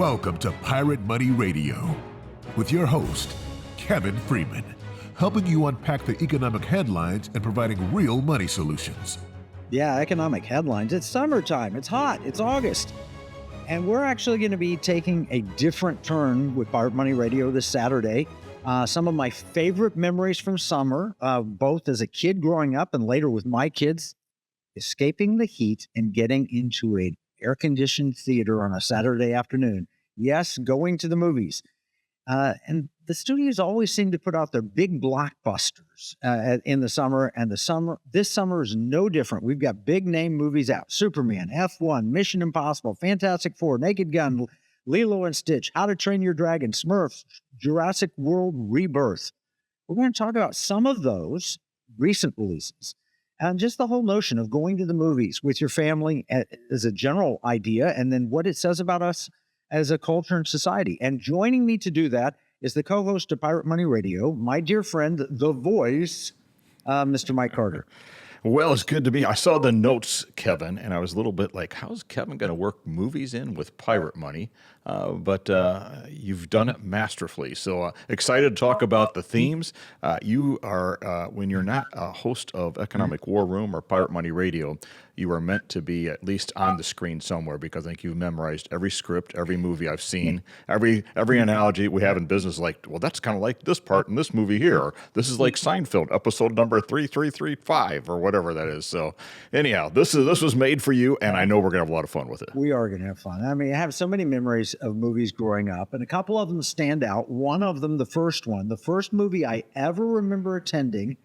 Welcome to Pirate Money Radio with your host, Kevin Freeman, helping you unpack the economic headlines and providing real money solutions. Yeah, economic headlines. It's summertime. It's hot. It's August. And we're actually going to be taking a different turn with Pirate Money Radio this Saturday. Some of my favorite memories from summer, both as a kid growing up and later with my kids, escaping the heat and getting into an air-conditioned theater on a Saturday afternoon. Yes, going to the movies. And the studios always seem to put out their big blockbusters in the summer, and this summer is no different. We've got big name movies out: Superman, F1, Mission Impossible, Fantastic Four, Naked Gun, Lilo and Stitch, How to Train Your Dragon, Smurfs, Jurassic World Rebirth. We're going to talk about some of those recent releases and just the whole notion of going to the movies with your family as a general idea, and then what it says about us as a culture and society. And joining me to do that is the co-host of Pirate Money Radio, my dear friend, the voice, Mr. Mike Carter. Well, it's good to be. I saw the notes, Kevin, and I was a little bit like, how's Kevin going to work movies in with pirate money? But you've done it masterfully. So excited to talk about the themes. You are, when you're not a host of Economic War Room or Pirate Money Radio, you are meant to be at least on the screen somewhere, because I think you've memorized every script, every movie I've seen, every analogy we have in business. Like, well, that's kind of like this part in this movie here. Or this is like Seinfeld, episode number 3335 or whatever that is. So anyhow, this was made for you, and I know we're going to have a lot of fun with it. We are going to have fun. I mean, I have so many memories of movies growing up, and a couple of them stand out. One of them, the first movie I ever remember attending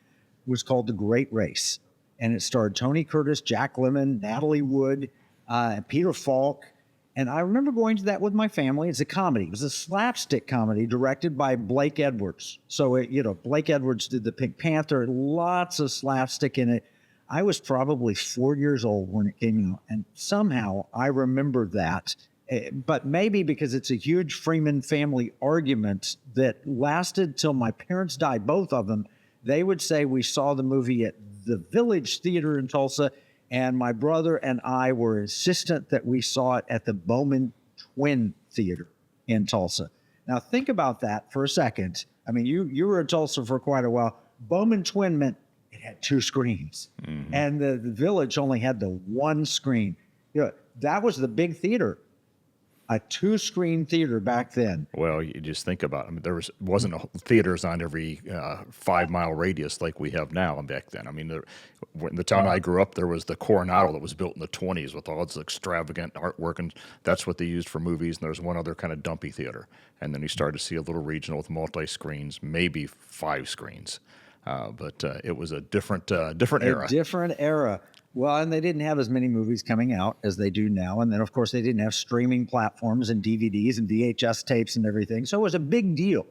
was called The Great Race. And it starred Tony Curtis, Jack Lemmon, Natalie Wood, and Peter Falk. And I remember going to that with my family. It's a comedy. It was a slapstick comedy directed by Blake Edwards. So, Blake Edwards did the Pink Panther, lots of slapstick in it. I was probably 4 years old when it came out, and somehow I remember that. But maybe because it's a huge Freeman family argument that lasted till my parents died, both of them. They would say we saw the movie at the Village Theater in Tulsa, and my brother and I were insistent that we saw it at the Bowman Twin Theater in Tulsa. Now think about that for a second. I mean, you were in Tulsa for quite a while. Bowman Twin meant it had two screens, and the Village only had the one screen. That was the big theater. A two-screen theater back then. Well, you just think about it. I mean, there wasn't theaters on every 5-mile radius like we have now back then. I mean, in the town I grew up, there was the Coronado that was built in the 1920s with all its extravagant artwork, and that's what they used for movies. And there was one other kind of dumpy theater. And then you started to see a little regional with multi-screens, maybe 5 screens. But it was a different era. A different era. Well, and they didn't have as many movies coming out as they do now. And then, of course, they didn't have streaming platforms and DVDs and VHS tapes and everything. So it was a big deal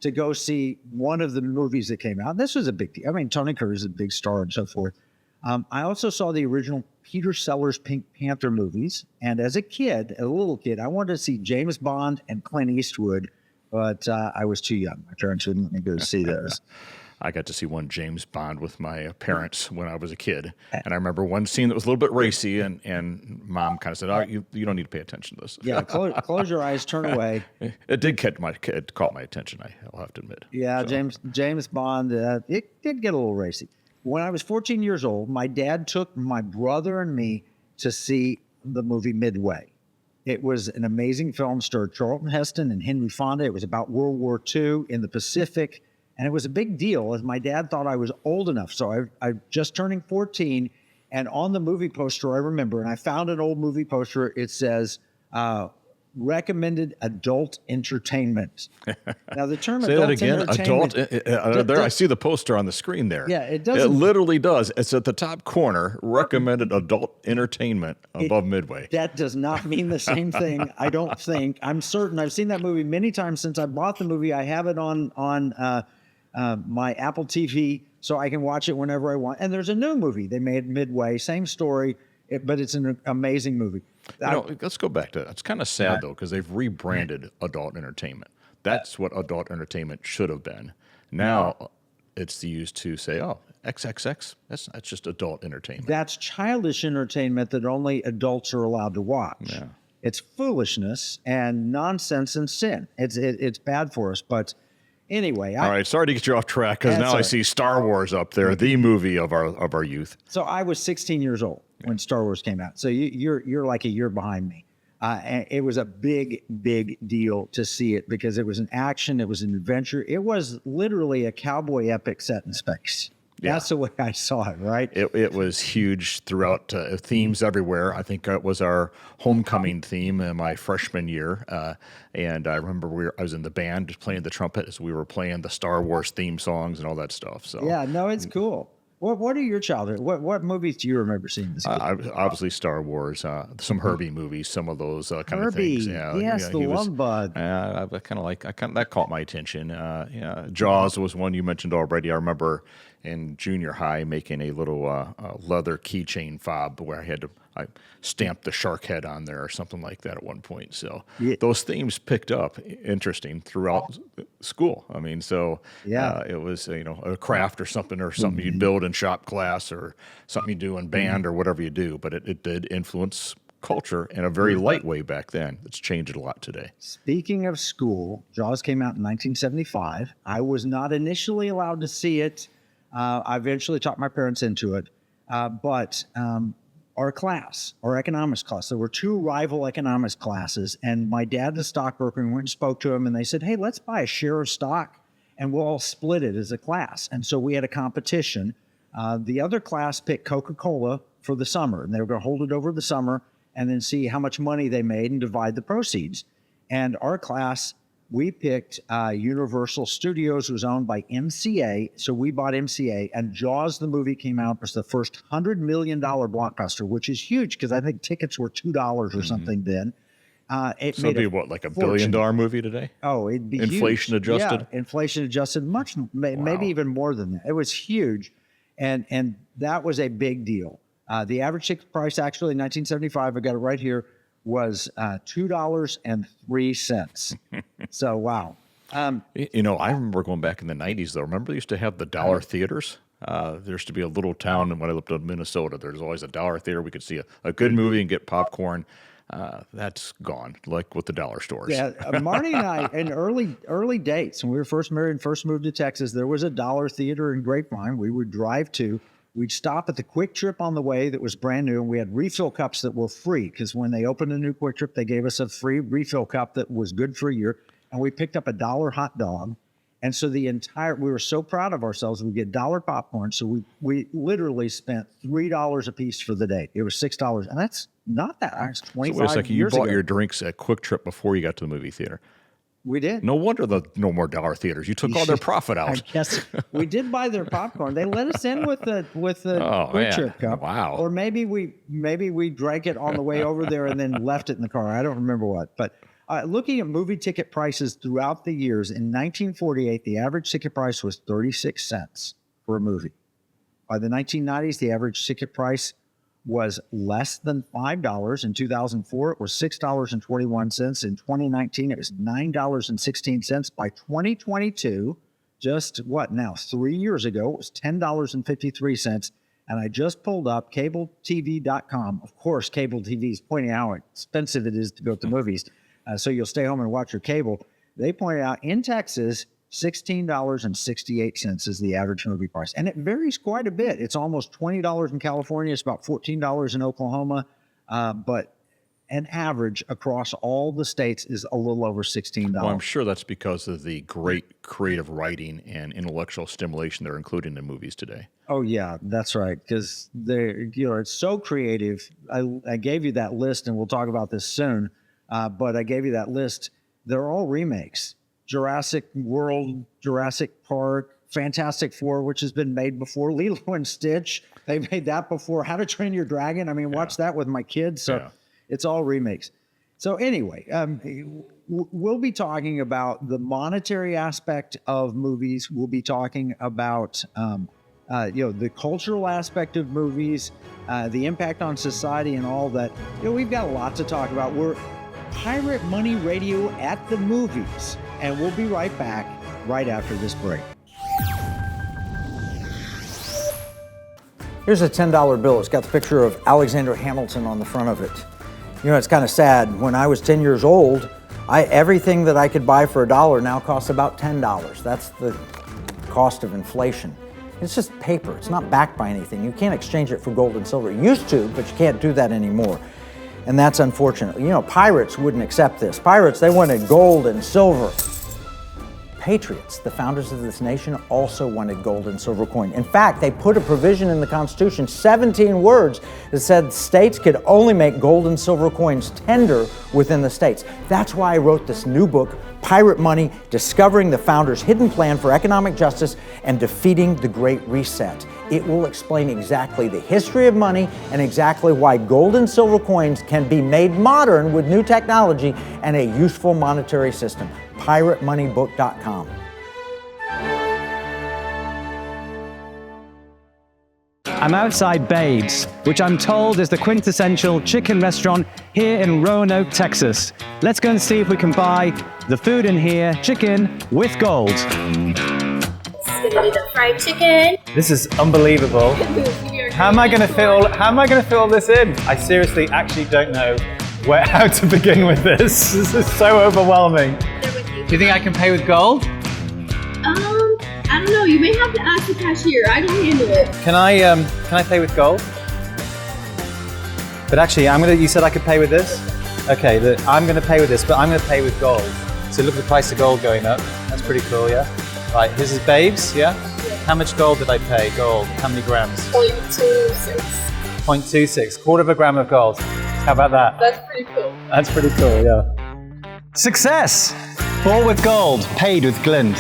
to go see one of the movies that came out. And this was a big deal. I mean, Tony Curtis is a big star and so forth. I also saw the original Peter Sellers Pink Panther movies. And as a little kid, I wanted to see James Bond and Clint Eastwood, but I was too young. My parents wouldn't let me go see those. I got to see one James Bond with my parents when I was a kid. And I remember one scene that was a little bit racy, and Mom kind of said, you don't need to pay attention to this. Yeah, close your eyes, turn away. It did caught my attention, I'll have to admit. Yeah, so. James Bond, it did get a little racy. When I was 14 years old, my dad took my brother and me to see the movie Midway. It was an amazing film, starred Charlton Heston and Henry Fonda. It was about World War II in the Pacific. And it was a big deal, as my dad thought I was old enough. So I just turning 14, and on the movie poster, I remember, and I found an old movie poster, it says, recommended adult entertainment. Now, the term Say adult that again, entertainment. There, I see the poster on the screen there. Yeah, it doesn't. It literally does. It's at the top corner, recommended adult entertainment above Midway. That does not mean the same thing, I don't think. I'm certain. I've seen that movie many times since I bought the movie. I have it on my Apple TV, so I can watch it whenever I want. And there's a new movie they made Midway, same story, but it's an amazing movie. Let's go back to that. It's kind of sad, though, because they've rebranded adult entertainment. That's what adult entertainment should have been. Now it's used to say, XXX, that's just adult entertainment. That's childish entertainment that only adults are allowed to watch. Yeah. It's foolishness and nonsense and sin. It's bad for us. But anyway, all right. Sorry to get you off track because now I see Star Wars up there, the movie of our youth. So I was 16 years old when Star Wars came out. So you're like a year behind me. And it was a big, big deal to see it because it was an action, it was an adventure. It was literally a cowboy epic set in space. Yeah. That's the way I saw it, right? It was huge throughout, themes everywhere. I think it was our homecoming theme in my freshman year. And I remember I was in the band playing the trumpet as we were playing the Star Wars theme songs and all that stuff. So yeah, no, it's cool. What are your childhood? What movies do you remember seeing as a kid? Obviously Star Wars, some Herbie movies, some of those kind of Herbie, things. yes, the Love Bug. I kind of that caught my attention. Jaws was one you mentioned already. I remember in junior high making a little leather keychain fob where I stamped the shark head on there or something like that at one point. So those themes picked up interesting throughout school. I mean, so it was a craft or something you'd build in shop class or something you do in band or whatever you do. But it did influence culture in a very light way back then. It's changed a lot today. Speaking of school, Jaws came out in 1975. I was not initially allowed to see it. I eventually talked my parents into it. But our class, our economics class, there were two rival economics classes, and my dad, the stockbroker, went and spoke to him, and they said, hey, let's buy a share of stock, and we'll all split it as a class. And so we had a competition. The other class picked Coca-Cola for the summer, and they were going to hold it over the summer and then see how much money they made and divide the proceeds. And our class, we picked Universal Studios, was owned by MCA, so we bought MCA, and Jaws, the movie, came out as the first $100 million blockbuster, which is huge because I think tickets were $2 or something then. It would be what, like a $1 billion movie today? Oh, it'd be inflation huge. adjusted. Yeah, inflation adjusted, maybe even more than that. It was huge, and that was a big deal. The average ticket price, actually, in 1975, I got it right here, was $2.03. So, wow. I remember going back in the 90s, though. Remember they used to have the dollar theaters? There used to be a little town when I lived in Minnesota. There's always a dollar theater. We could see a good movie and get popcorn. That's gone, like with the dollar stores. Yeah, Marty and I, in early dates, when we were first married and first moved to Texas, there was a dollar theater in Grapevine we would drive to. We'd stop at the Quick Trip on the way that was brand new, and we had refill cups that were free because when they opened a new Quick Trip, they gave us a free refill cup that was good for a year, and we picked up a $1 hot dog. And so we were so proud of ourselves, we get $1 popcorn, so we literally spent $3 a piece for the day. It was $6, and that's not that high. It's 25 years ago. You bought your drinks at Quick Trip before you got to the movie theater. We did. No wonder no more dollar theaters. You took all their profit out. I guess we did buy their popcorn. They let us in with the Quick Trip cup. Wow. Or maybe we drank it on the way over there and then left it in the car. I don't remember what. But looking at movie ticket prices throughout the years, in 1948, the average ticket price was 36 cents for a movie. By the 1990s, the average ticket price was less than $5. In 2004, it was $6.21. In 2019, it was $9.16. By 2022, just 3 years ago, it was $10.53. And I just pulled up cabletv.com. Of course, cable TV is pointing out how expensive it is to go to movies. So you'll stay home and watch your cable. They pointed out in Texas, $16.68 is the average movie price. And it varies quite a bit. It's almost $20 in California. It's about $14 in Oklahoma. But an average across all the states is a little over $16. Well, I'm sure that's because of the great creative writing and intellectual stimulation they're including in movies today. Oh, yeah, that's right. Because it's so creative. I gave you that list, and we'll talk about this soon. But I gave you that list. They're all remakes. Jurassic World, Jurassic Park, Fantastic Four, which has been made before. Lilo and Stitch, they made that before. How to Train Your Dragon. I mean, watch that with my kids. So it's all remakes. So anyway, we'll be talking about the monetary aspect of movies. We'll be talking about the cultural aspect of movies, the impact on society, and all that. We've got a lot to talk about. We're Pirate Money Radio at the movies. And we'll be right back right after this break. Here's a $10 bill. It's got the picture of Alexander Hamilton on the front of it. You know, it's kind of sad. When I was 10 years old, everything that I could buy for $1 now costs about $10. That's the cost of inflation. It's just paper. It's not backed by anything. You can't exchange it for gold and silver. You used to, but you can't do that anymore. And that's unfortunate. You know, pirates wouldn't accept this. Pirates, they wanted gold and silver. Patriots, the founders of this nation, also wanted gold and silver coin. In fact, they put a provision in the Constitution, 17 words, that said states could only make gold and silver coins tender within the states. That's why I wrote this new book, Pirate Money, Discovering the Founders' Hidden Plan for Economic Justice and Defeating the Great Reset. It will explain exactly the history of money and exactly why gold and silver coins can be made modern with new technology and a useful monetary system. PirateMoneyBook.com. I'm outside Babe's, which I'm told is the quintessential chicken restaurant here in Roanoke, Texas. Let's go and see if we can buy the food in here, chicken with gold. This is gonna be the fried chicken. This is unbelievable. How am I going to fit all this in? I seriously actually don't know how to begin with this. This is so overwhelming. Do you think I can pay with gold? I don't know. You may have to ask the cashier. I don't handle it. Can I pay with gold? But actually, you said I could pay with this? Okay, I'm gonna pay with this, but I'm gonna pay with gold. So look at the price of gold going up. That's pretty cool, yeah? Right, this is Babes, yeah? How much gold did I pay? Gold, how many grams? 0.26. 0.26, quarter of a gram of gold. How about that? That's pretty cool. That's pretty cool, yeah. Success! All with gold, paid with glint.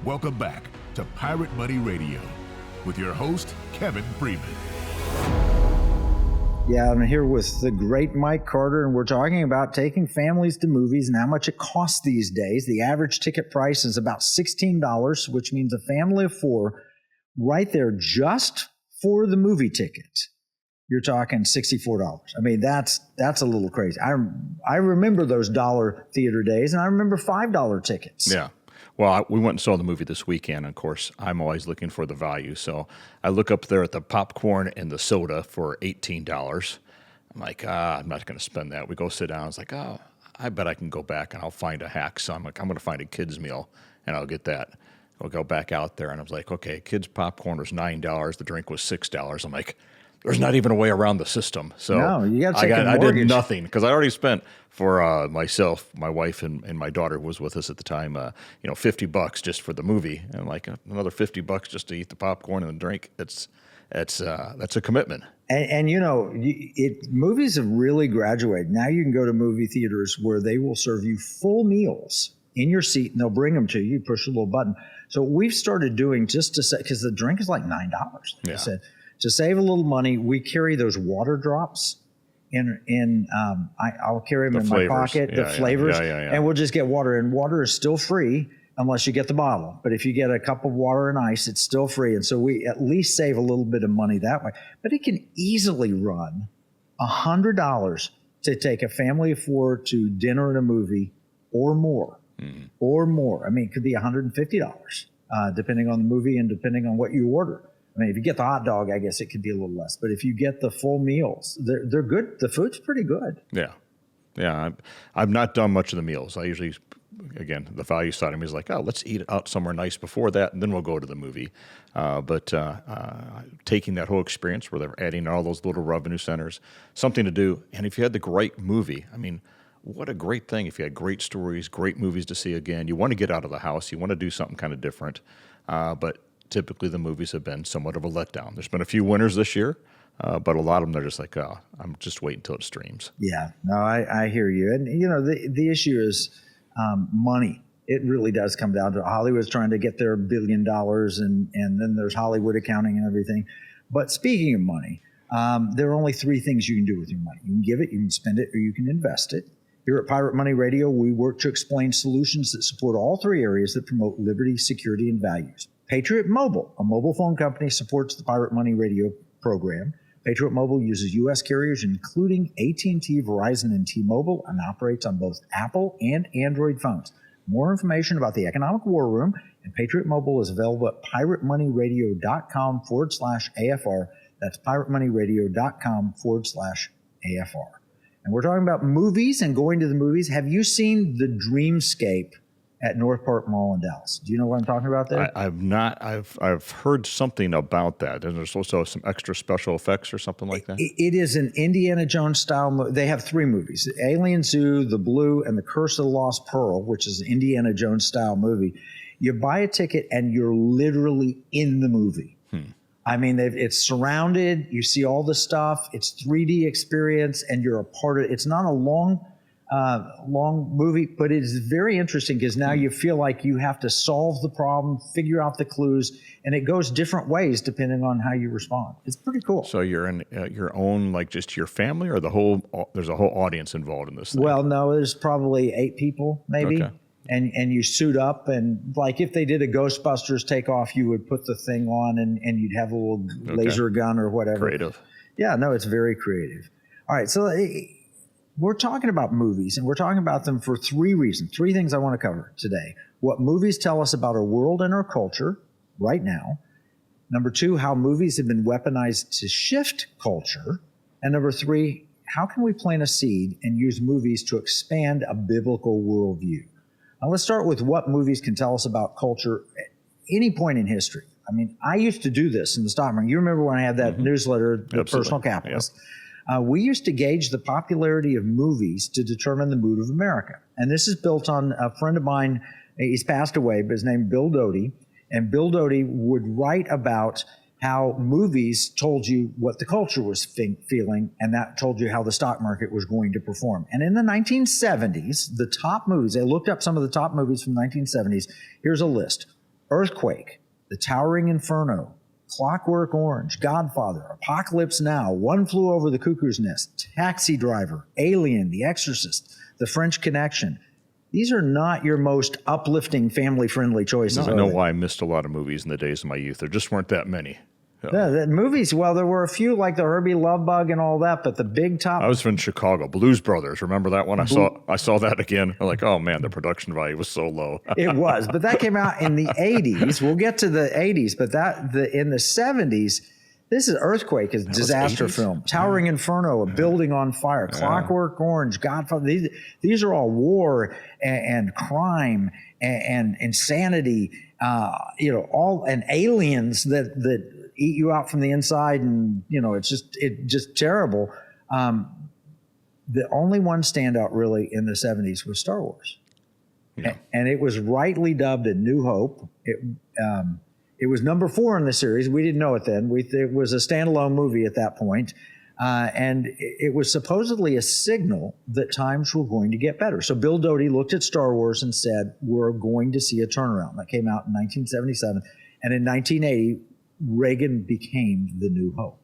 Welcome back to Pirate Money Radio with your host, Kevin Freeman. Yeah, I'm here with the great Mike Carter, and we're talking about taking families to movies and how much it costs these days. The average ticket price is about $16, which means a family of four, right there just for the movie ticket, you're talking $64. I mean, that's a little crazy. I remember those dollar theater days, and I remember $5 tickets. Yeah. Well, we went and saw the movie this weekend. Of course, I'm always looking for the value. So I look up there at the popcorn and the soda for $18. I'm like, I'm not going to spend that. We go sit down. It's like, I bet I can go back and I'll find a hack. So I'm like, I'm going to find a kid's meal and I'll get that. We'll go back out there and I was like, okay, kids' popcorn was $9. The drink was $6. I'm like, there's not even a way around the system. So no, you got to take a I mortgage. did nothing because I already spent for myself, my wife, and my daughter was with us at the time. $50 just for the movie, and like another $50 just to eat the popcorn and the drink. That's a commitment. And movies have really graduated. Now you can go to movie theaters where they will serve you full meals in your seat, and they'll bring them to you. You push a little button. So what we've started doing just to say, because the drink is like $9. Like I said, to save a little money, we carry those water drops. I'll carry them in my pocket, the flavors, and we'll just get water. And water is still free unless you get the bottle. But if you get a cup of water and ice, it's still free. And so we at least save a little bit of money that way. But it can easily run $100 to take a family of four to dinner and a movie or more. Or more. I mean, it could be $150, depending on the movie and depending on what you order. I mean, if you get the hot dog, I guess it could be a little less. But if you get the full meals, they're good. The food's pretty good. Yeah. I've not done much of the meals. I usually, again, the value side of me is like, let's eat out somewhere nice before that, and then we'll go to the movie. But taking that whole experience where they're adding all those little revenue centers, something to do. And if you had the great movie, I mean, what a great thing if you had great stories, great movies to see again. You want to get out of the house. You want to do something kind of different. But typically the movies have been somewhat of a letdown. There's been a few winners this year, but a lot of them, they're just like, I'm just waiting until it streams. Yeah, no, I hear you. And, the issue is money. It really does come down to Hollywood's trying to get their $1 billion, and then there's Hollywood accounting and everything. But speaking of money, there are only three things you can do with your money. You can give it, you can spend it, or you can invest it. Here at Pirate Money Radio, we work to explain solutions that support all three areas that promote liberty, security, and values. Patriot Mobile, a mobile phone company, supports the Pirate Money Radio program. Patriot Mobile uses U.S. carriers, including AT&T, Verizon, and T-Mobile, and operates on both Apple and Android phones. More information about the Economic War Room and Patriot Mobile is available at piratemoneyradio.com/AFR. That's piratemoneyradio.com/AFR. And we're talking about movies and going to the movies. Have you seen The Dreamscape at North Park Mall in Dallas? Do you know what I'm talking about there? I've not. I've heard something about that. And there's also some extra special effects or something like that. It is an Indiana Jones style movie. They have 3 movies: Alien Zoo, The Blue, and The Curse of the Lost Pearl, which is an Indiana Jones style movie. You buy a ticket and you're literally in the movie. I mean, it's surrounded. You see all the stuff. It's 3D experience, and you're a part of it. It's not a long movie, but it is very interesting because now you feel like you have to solve the problem, figure out the clues, and it goes different ways depending on how you respond. It's pretty cool. So you're in your own, like just your family, or there's a whole audience involved in this thing? Well, no, there's probably 8 people maybe. Okay. And you suit up, and like if they did a Ghostbusters takeoff, you would put the thing on and you'd have a little laser gun or whatever. Creative. Yeah, no, it's very creative. All right, so we're talking about movies, and we're talking about them for 3 reasons. 3 things I want to cover today. What movies tell us about our world and our culture right now. Number 2, how movies have been weaponized to shift culture. And number 3, how can we plant a seed and use movies to expand a biblical worldview? Now, let's start with what movies can tell us about culture at any point in history. I mean, I used to do this in the stock market. You remember when I had that newsletter, The Absolutely. Personal Capitalist? Yep. We used to gauge the popularity of movies to determine the mood of America. And this is built on a friend of mine. He's passed away, but his name is Bill Doty. And Bill Doty would write about how movies told you what the culture was feeling, and that told you how the stock market was going to perform. And in the 1970s, the top movies, they looked up some of the top movies from the 1970s. Here's a list: Earthquake, The Towering Inferno, Clockwork Orange, Godfather, Apocalypse Now, One Flew Over the Cuckoo's Nest, Taxi Driver, Alien, The Exorcist, The French Connection. These are not your most uplifting, family-friendly choices. I know why I missed a lot of movies in the days of my youth. There just weren't that many. Yeah, the movies, well, there were a few like the Herbie Love Bug and all that, but the big top... I was from Chicago. Blues Brothers. Remember that one? I saw that again. I'm like, oh, man, the production value was so low. It was, but that came out in the 80s. We'll get to the 80s, but in the 70s, this is Earthquake, is a disaster film. Towering Inferno, A Building on Fire, Clockwork Orange, Godfather. These are all war and crime and insanity, and aliens that eat you out from the inside, and it's just terrible. The only one standout really in the 70s was Star Wars. Yeah. And it was rightly dubbed A New Hope. It was number 4 in the series. We didn't know it then. It was a standalone movie at that point. And it was supposedly a signal that times were going to get better. So Bill Doty looked at Star Wars and said, we're going to see a turnaround. That came out in 1977. And in 1980, Reagan became the New Hope.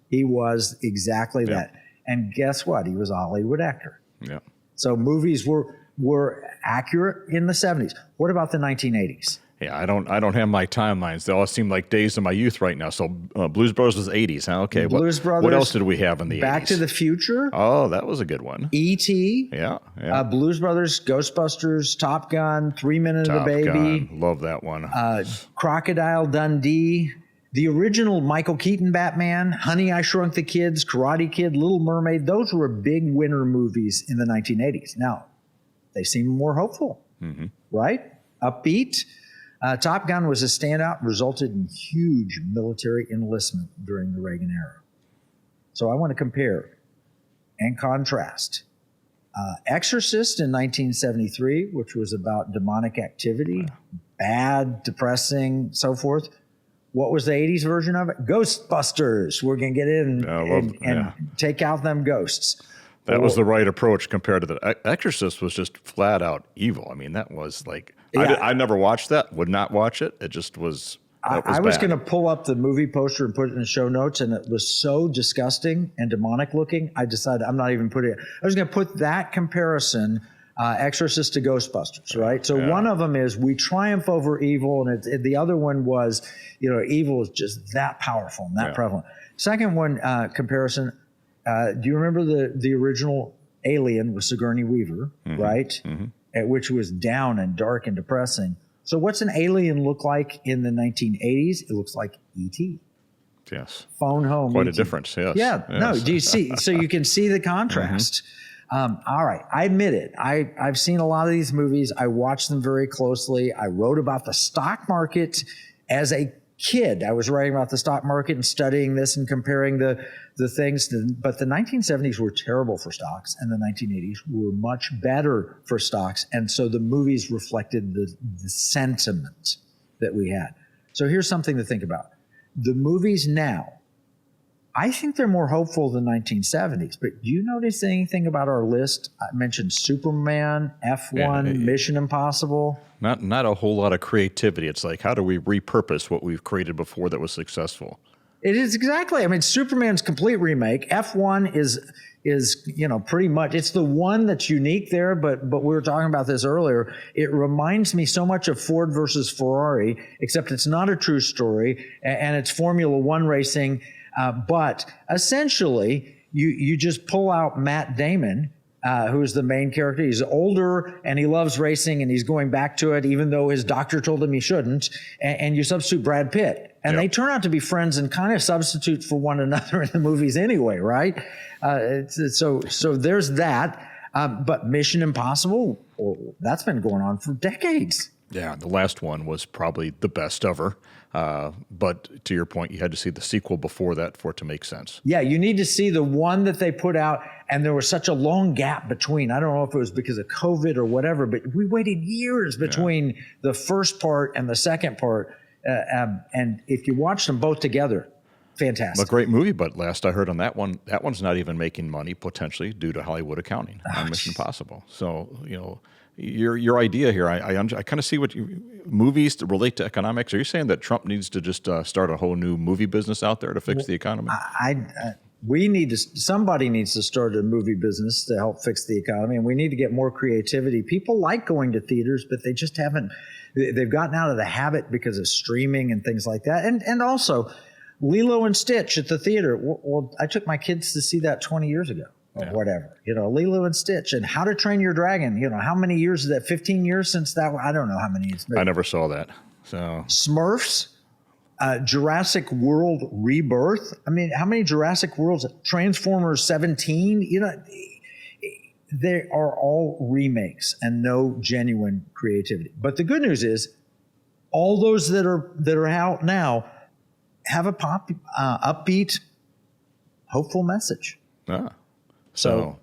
He was exactly that. And guess what? He was a Hollywood actor. Yeah. So movies were accurate in the 70s. What about the 1980s? Yeah, I don't have my timelines. They all seem like days of my youth right now. So Blues Brothers was 80s, huh? Okay. Blues Brothers. What else did we have in the 80s? Back to the Future. Oh, that was a good one. E.T. Yeah. Blues Brothers, Ghostbusters, Top Gun, 3 Men and a Baby. Gun. Love that one. Crocodile Dundee. The original Michael Keaton Batman, Honey, I Shrunk the Kids, Karate Kid, Little Mermaid. Those were big winner movies in the 1980s. Now, they seem more hopeful, right? Upbeat. Top Gun was a standout, resulted in huge military enlistment during the Reagan era. So I want to compare and contrast. Exorcist in 1973, which was about demonic activity, bad, depressing, so forth. What was the 80s version of it? Ghostbusters. We're going to get in and take out them ghosts. That was the right approach compared to the Exorcist was just flat out evil. I mean, that was like, I never watched that, would not watch it. It just was, I was going to pull up the movie poster and put it in the show notes, and it was so disgusting and demonic looking, I decided I'm not even putting it. I was going to put that comparison, Exorcist to Ghostbusters, right? So one of them is we triumph over evil, and the other one was, evil is just that powerful and that prevalent. Second one, comparison, do you remember the original Alien with Sigourney Weaver, right? Mm-hmm. which was down and dark and depressing. So what's an alien look like in the 1980s? It looks like E.T. Yes. Phone home. Quite E.T. a difference, yes. Yeah. Yes. No, do you see? So you can see the contrast. All right. I admit it. I've seen a lot of these movies. I watched them very closely. I wrote about the stock market as a kid. I was writing about the stock market and studying this and comparing the things. But the 1970s were terrible for stocks, and the 1980s were much better for stocks. And so the movies reflected the sentiment that we had. So here's something to think about. The movies now, I think they're more hopeful than 1970s. But do you notice anything about our list? I mentioned Superman, F1, Mission Impossible. Not a whole lot of creativity. It's like, how do we repurpose what we've created before that was successful? It is exactly. I mean, Superman's complete remake. F1 is pretty much, it's the one that's unique there, but we were talking about this earlier. It reminds me so much of Ford versus Ferrari, except it's not a true story, and it's Formula One racing. But essentially, you just pull out Matt Damon, who's the main character. He's older and he loves racing and he's going back to it, even though his doctor told him he shouldn't. And you substitute Brad Pitt. And they turn out to be friends and kind of substitute for one another in the movies anyway, right? So there's that. But Mission Impossible, that's been going on for decades. Yeah, the last one was probably the best ever. But to your point, you had to see the sequel before that for it to make sense. Yeah, you need to see the one that they put out, and there was such a long gap between. I don't know if it was because of COVID or whatever, but we waited years between the first part and the second part. And if you watch them both together, fantastic. A great movie, but last I heard on that one's not even making money potentially due to Hollywood accounting on Mission Impossible. So, your idea here, I kind of see what movies to relate to economics. Are you saying that Trump needs to just start a whole new movie business out there to fix the economy? Somebody needs to start a movie business to help fix the economy, and we need to get more creativity. People like going to theaters, but they just haven't. They've gotten out of the habit because of streaming and things like that, and also Lilo and Stitch at the theater. Well, I took my kids to see that 20 years ago. Or whatever, Lilo and Stitch and How to Train Your Dragon. How many years is that? 15 years since that? I don't know how many. I never saw that. So Smurfs, Jurassic World Rebirth. I mean, how many Jurassic Worlds? Transformers 17. They are all remakes and no genuine creativity. But the good news is, all those that are out now have a upbeat, hopeful message. So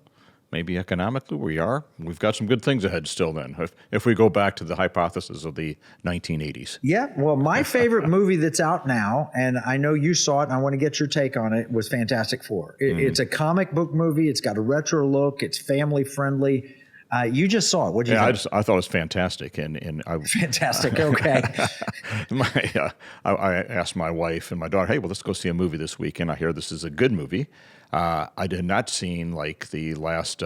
maybe economically we've got some good things ahead still then, if we go back to the hypothesis of the 1980s. Yeah, well, my favorite movie that's out now, and I know you saw it and I want to get your take on it, was Fantastic Four. It's a comic book movie. It's got a retro look. It's family friendly. You just saw it. What did you think? I thought it was fantastic. Fantastic, okay. I asked my wife and my daughter, hey, well, let's go see a movie this weekend. I hear this is a good movie. I did not seen like the last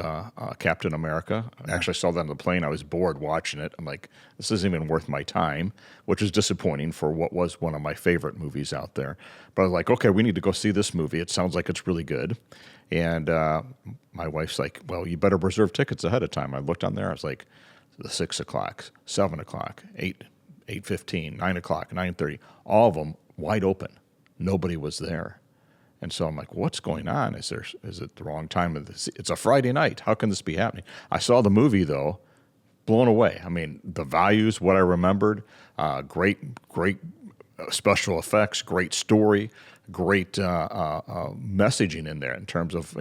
Captain America. I actually saw that on the plane. I was bored watching it. I'm like, this isn't even worth my time, which is disappointing for what was one of my favorite movies out there. But I was like, okay, we need to go see this movie. It sounds like it's really good. And my wife's like, well, you better reserve tickets ahead of time. I looked on there. I was like, the 6 o'clock, 7 o'clock, 8:15, 9 o'clock, 9:30, all of them wide open. Nobody was there. And so I'm like, what's going on? Is it the wrong time of this? It's a Friday night. How can this be happening? I saw the movie, though, blown away. I mean, the values, what I remembered, great special effects, great story, great messaging in there in terms of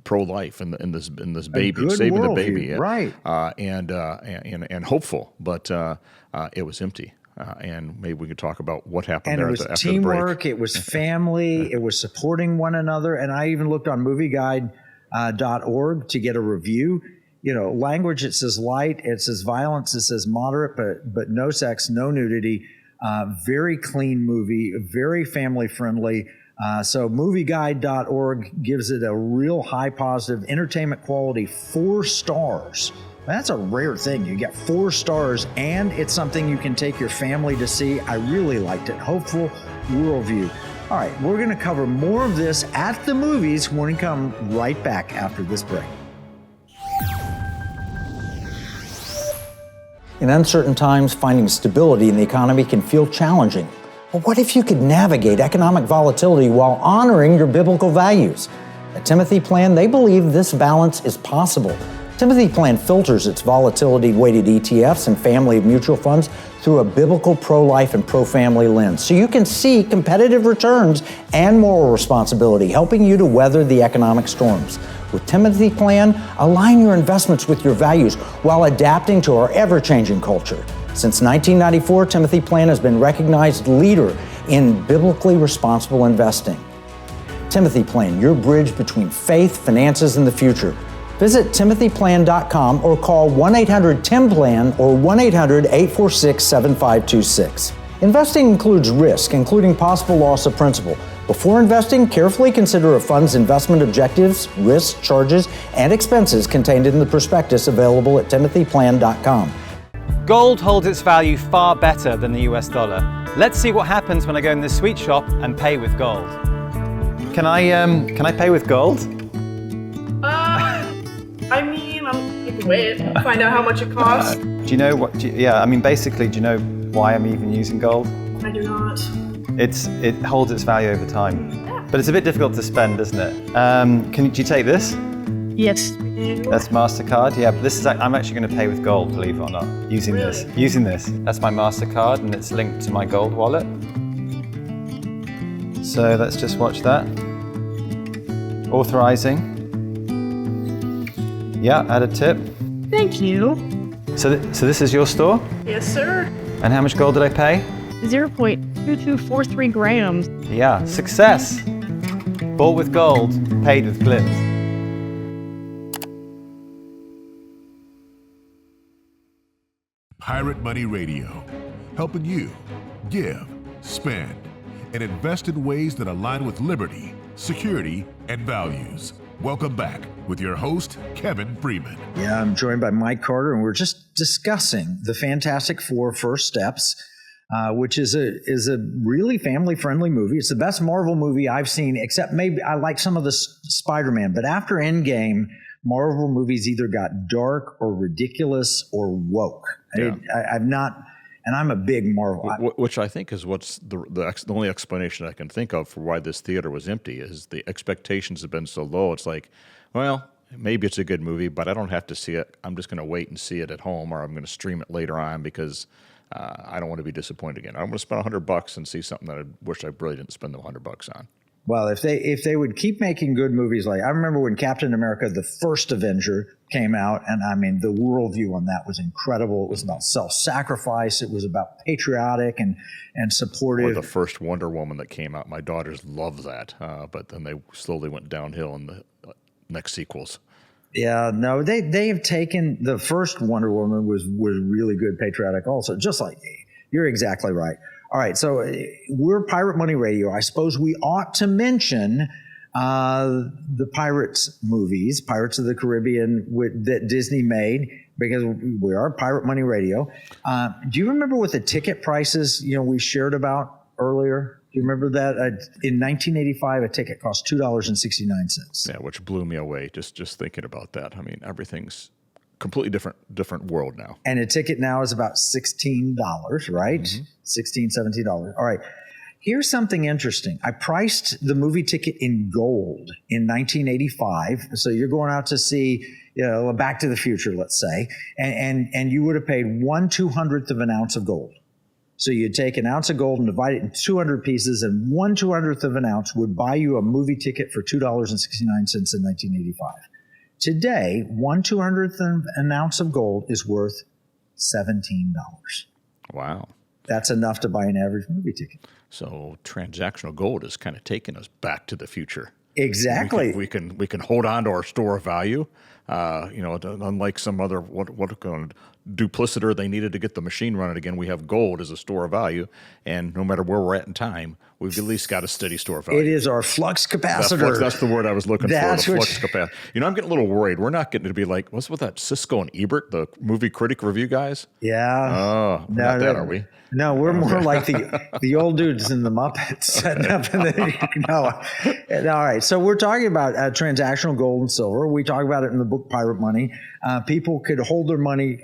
pro-life in this baby, saving the baby, right? And hopeful, but it was empty. And maybe we could talk about what happened and there it was after teamwork, the break. It was family, it was supporting one another. And I even looked on movieguide.org to get a review. Language, it says light, it says violence, it says moderate, but no sex, no nudity. Very clean movie, very family friendly. So movieguide.org gives it a real high positive entertainment quality, 4 stars. That's a rare thing. You get 4 stars, and it's something you can take your family to see. I really liked it. Hopeful worldview. All right, we're going to cover more of this at the movies when we come right back after this break. In uncertain times, finding stability in the economy can feel challenging. But what if you could navigate economic volatility while honoring your biblical values? At Timothy Plan, they believe this balance is possible. Timothy Plan filters its volatility-weighted ETFs and family of mutual funds through a biblical pro-life and pro-family lens, so you can see competitive returns and moral responsibility, helping you to weather the economic storms. With Timothy Plan, align your investments with your values while adapting to our ever-changing culture. Since 1994, Timothy Plan has been recognized leader in biblically responsible investing. Timothy Plan, your bridge between faith, finances, and the future. Visit timothyplan.com or call 1-800-TIM-PLAN or 1-800-846-7526. Investing includes risk, including possible loss of principal. Before investing, carefully consider a fund's investment objectives, risks, charges, and expenses contained in the prospectus available at timothyplan.com. Gold holds its value far better than the US dollar. Let's see what happens when I go in this sweet shop and pay with gold. Can I pay with gold? I mean, you can wait, find out how much it costs. Do you know what? Basically, do you know why I'm even using gold? I do not. It holds its value over time, but it's a bit difficult to spend, isn't it? Do you take this? Yes. That's MasterCard. Yeah, but this is. I'm actually going to pay with gold, believe it or not. Using this. That's my MasterCard, and it's linked to my gold wallet. So let's just watch that. Authorizing. Yeah, add a tip. Thank you. So this is your store? Yes, sir. And how much gold did I pay? 0.2243 grams. Yeah, success. Bought with gold, paid with glimpse. Pirate Money Radio, helping you give, spend, and invest in ways that align with liberty, security, and values. Welcome back with your host, Kevin Freeman. Yeah, I'm joined by Mike Carter, and we're just discussing the Fantastic Four First Steps, which is a really family-friendly movie. It's the best Marvel movie I've seen, except maybe I like some of the Spider-Man. But after Endgame, Marvel movies either got dark or ridiculous or woke. Yeah. I've not, and I'm a big Marvel. Which I think is what's the only explanation I can think of for why this theater was empty is the expectations have been so low. It's like, well, maybe it's a good movie, but I don't have to see it. I'm just going to wait and see it at home, or I'm going to stream it later on because I don't want to be disappointed again. I'm going to spend $100 and see something that I wish I really didn't spend the $100 on. Well, if they would keep making good movies, like I remember when Captain America, the first Avenger, came out, and I mean the worldview on that was incredible. It was about self-sacrifice. It was about patriotic and supportive. Or the first Wonder Woman that came out, my daughters loved that, but then they slowly went downhill in the next sequels. Yeah, no, they have taken the first Wonder Woman was really good, patriotic also, just like you're exactly right. All right, so we're Pirate Money Radio. I suppose we ought to mention the Pirates movies, Pirates of the Caribbean that Disney made, because we are Pirate Money Radio. Do you remember what the ticket prices we shared about earlier? Do you remember that? In 1985, a ticket cost $2.69. Yeah, which blew me away just thinking about that. I mean, everything's completely different world now. And a ticket now is about $16, right? $16, $17. All right. Here's something interesting. I priced the movie ticket in gold in 1985. So you're going out to see Back to the Future, let's say, and you would have paid 1/200th of an ounce of gold. So you'd take an ounce of gold and divide it in 200 pieces, and 1/200th of an ounce would buy you a movie ticket for $2.69 in 1985. Today, 1/200th of an ounce of gold is worth $17. Wow. That's enough to buy an average movie ticket. So transactional gold is kind of taking us back to the future. Exactly. We can hold on to our store of value. Unlike some other duplicitor, they needed to get the machine running again. We have gold as a store of value, and no matter where we're at in time, we've at least got a steady store of value. It is our flux capacitor. That's the word I was looking for. The flux capacitor. I'm getting a little worried. We're not getting to be like, what's with that Siskel and Ebert, the movie critic review guys? Yeah. Oh, not that, are we? No, we're more like the old dudes in the Muppets setting up in the All right. So we're talking about transactional gold and silver. We talk about it in the book Pirate Money. People could hold their money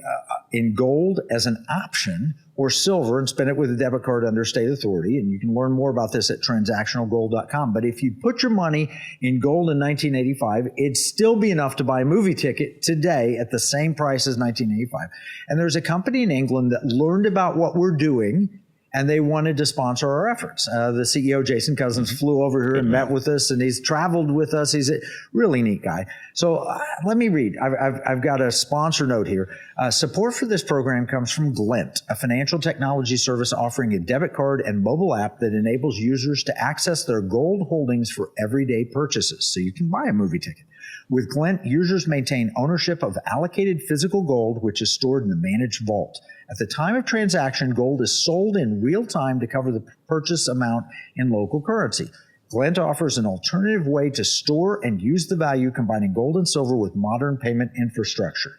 in gold as an option or silver and spend it with a debit card under state authority. And you can learn more about this at transactionalgold.com. But if you put your money in gold in 1985, it'd still be enough to buy a movie ticket today at the same price as 1985. And there's a company in England that learned about what we're doing, and they wanted to sponsor our efforts. The CEO, Jason Cousins, flew over here and met with us, and he's traveled with us. He's a really neat guy. So let me read. I've got a sponsor note here. Support for this program comes from Glint, a financial technology service offering a debit card and mobile app that enables users to access their gold holdings for everyday purchases. So you can buy a movie ticket. With Glint, users maintain ownership of allocated physical gold, which is stored in the managed vault. At the time of transaction, gold is sold in real time to cover the purchase amount in local currency. Glint offers an alternative way to store and use the value, combining gold and silver with modern payment infrastructure.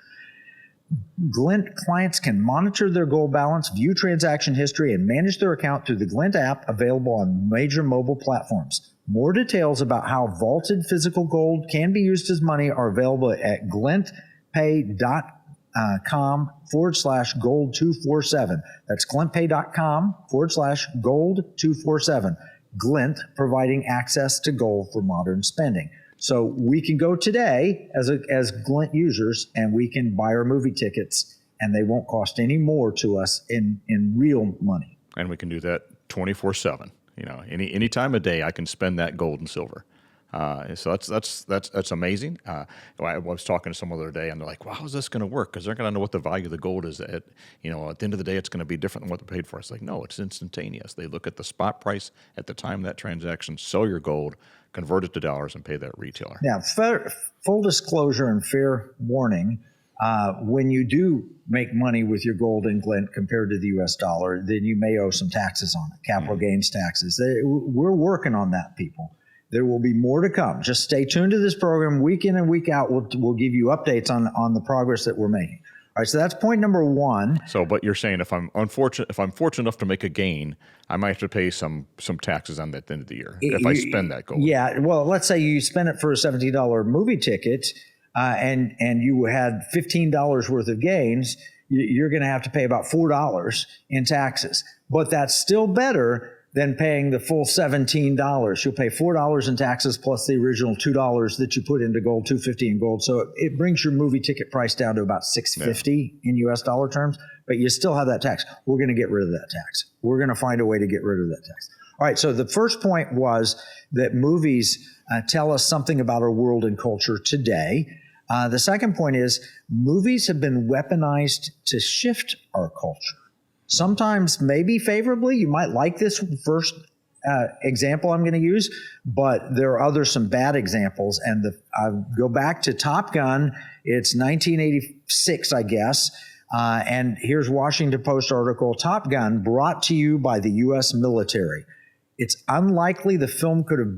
Glint clients can monitor their gold balance, view transaction history, and manage their account through the Glint app available on major mobile platforms. More details about how vaulted physical gold can be used as money are available at glintpay.com/gold247. That's glintpay.com/gold247. Glint providing access to gold for modern spending. So we can go today as Glint users, and we can buy our movie tickets, and they won't cost any more to us in real money. And we can do that 24/7. You know, any time of day, I can spend that gold and silver. So that's amazing. I was talking to someone the other day, and they're like, "Well, how is this going to work? Because they're going to know what the value of the gold is at. You know, at the end of the day, it's going to be different than what they paid for." It's like, no, it's instantaneous. They look at the spot price at the time of that transaction, sell your gold, convert it to dollars, and pay that retailer. Now, full disclosure and fair warning: when you do make money with your gold in Glint compared to the U.S. dollar, then you may owe some taxes on it, capital gains taxes. We're working on that, people. There will be more to come. Just stay tuned to this program week in and week out. We'll give you updates on the progress that we're making. All right, so that's point number one. So, but you're saying if I'm fortunate enough to make a gain, I might have to pay some taxes on that at the end of the year if I spend that gold. Yeah, well, let's say you spend it for a $17 movie ticket, and you had $15 worth of gains. You're going to have to pay about $4 in taxes, but that's still better than paying the full $17. You'll pay $4 in taxes plus the original $2 that you put into gold, $250 in gold. So it brings your movie ticket price down to about $650 in US dollar terms, but you still have that tax. We're going to get rid of that tax. We're going to find a way to get rid of that tax. All right, so the first point was that movies tell us something about our world and culture today. The second point is movies have been weaponized to shift our culture. Sometimes maybe favorably. You might like this first example I'm going to use, but there are some bad examples. And I go back to Top Gun. It's 1986, I guess. And here's Washington Post article, Top Gun brought to you by the U.S. military. It's unlikely the film could have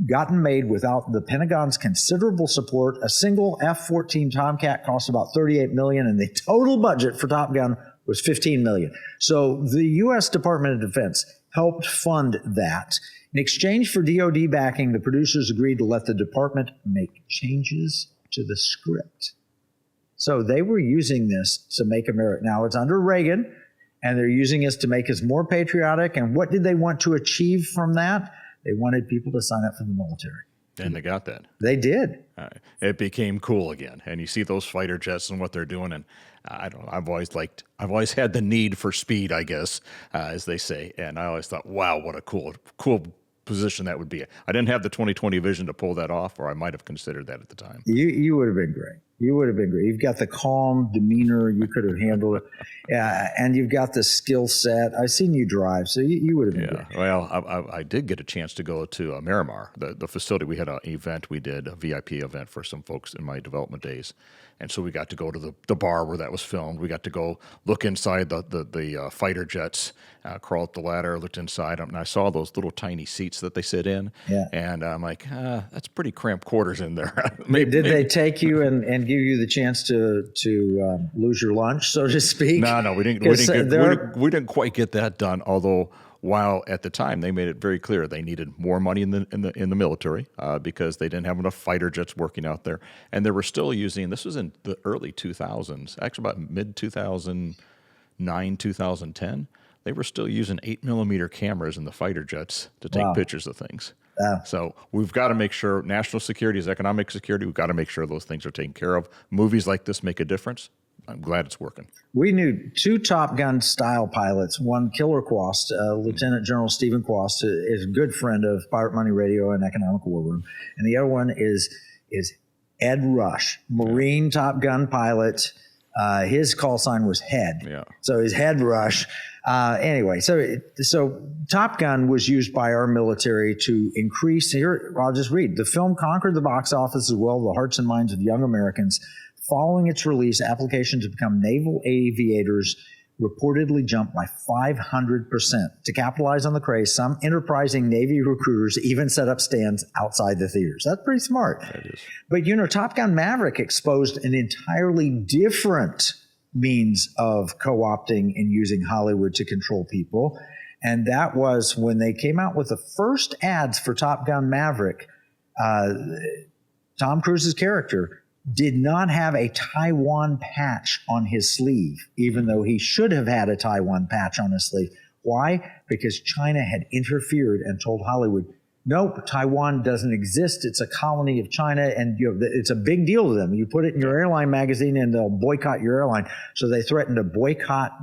gotten made without the Pentagon's considerable support. A single F-14 Tomcat cost about $38 million, and the total budget for Top Gun was $15 million. So the U.S. Department of Defense helped fund that. In exchange for DoD backing, the producers agreed to let the department make changes to the script. So they were using this to make America. Now it's under Reagan, and they're using this to make us more patriotic. And what did they want to achieve from that? They wanted people to sign up for the military. And they got that. They did. It became cool again. And you see those fighter jets and what they're doing. And I don't know, I've always had the need for speed, I guess, as they say. And I always thought, wow, what a cool position that would be. I didn't have the 20/20 vision to pull that off, or I might have considered that at the time. You would have been great. You would have been great. You've got the calm demeanor. You could have handled it. And you've got the skill set. I've seen you drive, so you would have been great. Well, I did get a chance to go to Miramar, the facility. We had an event. We did a VIP event for some folks in my development days. And so we got to go to the bar where that was filmed. We got to go look inside the fighter jets, crawl up the ladder, looked inside them, and I saw those little tiny seats that they sit in. Yeah. And I'm like, that's pretty cramped quarters in there. Did they take you and give you the chance to lose your lunch, so to speak? No, we didn't. We didn't quite get that done. Although while at the time they made it very clear they needed more money in the military because they didn't have enough fighter jets working out there, and they were still using. This was in the early 2000s, actually about mid 2009, 2010. They were still using 8mm cameras in the fighter jets to take pictures of things. So we've got to make sure national security is economic security. We've got to make sure those things are taken care of. Movies like this make a difference. I'm glad it's working. We knew 2 Top Gun style pilots, one Killer Quast, Lieutenant General Stephen Quast, is a good friend of Pirate Money Radio and Economic War Room. And the other one is Ed Rush, Marine Top Gun pilot. His call sign was Head. Yeah. So his Head Rush. Anyway, so Top Gun was used by our military to increase, here, I'll just read. The film conquered the box office as well as the hearts and minds of young Americans. Following its release, applications to become naval aviators reportedly jumped by 500%. To capitalize on the craze, some enterprising Navy recruiters even set up stands outside the theaters. That's pretty smart. That is. But, Top Gun Maverick exposed an entirely different means of co-opting and using Hollywood to control people. And that was when they came out with the first ads for Top Gun Maverick. Tom Cruise's character did not have a Taiwan patch on his sleeve, even though he should have had a Taiwan patch on his sleeve. Why? Because China had interfered and told Hollywood, nope, Taiwan doesn't exist. It's a colony of China, and it's a big deal to them. You put it in your airline magazine, and they'll boycott your airline. So they threatened to boycott.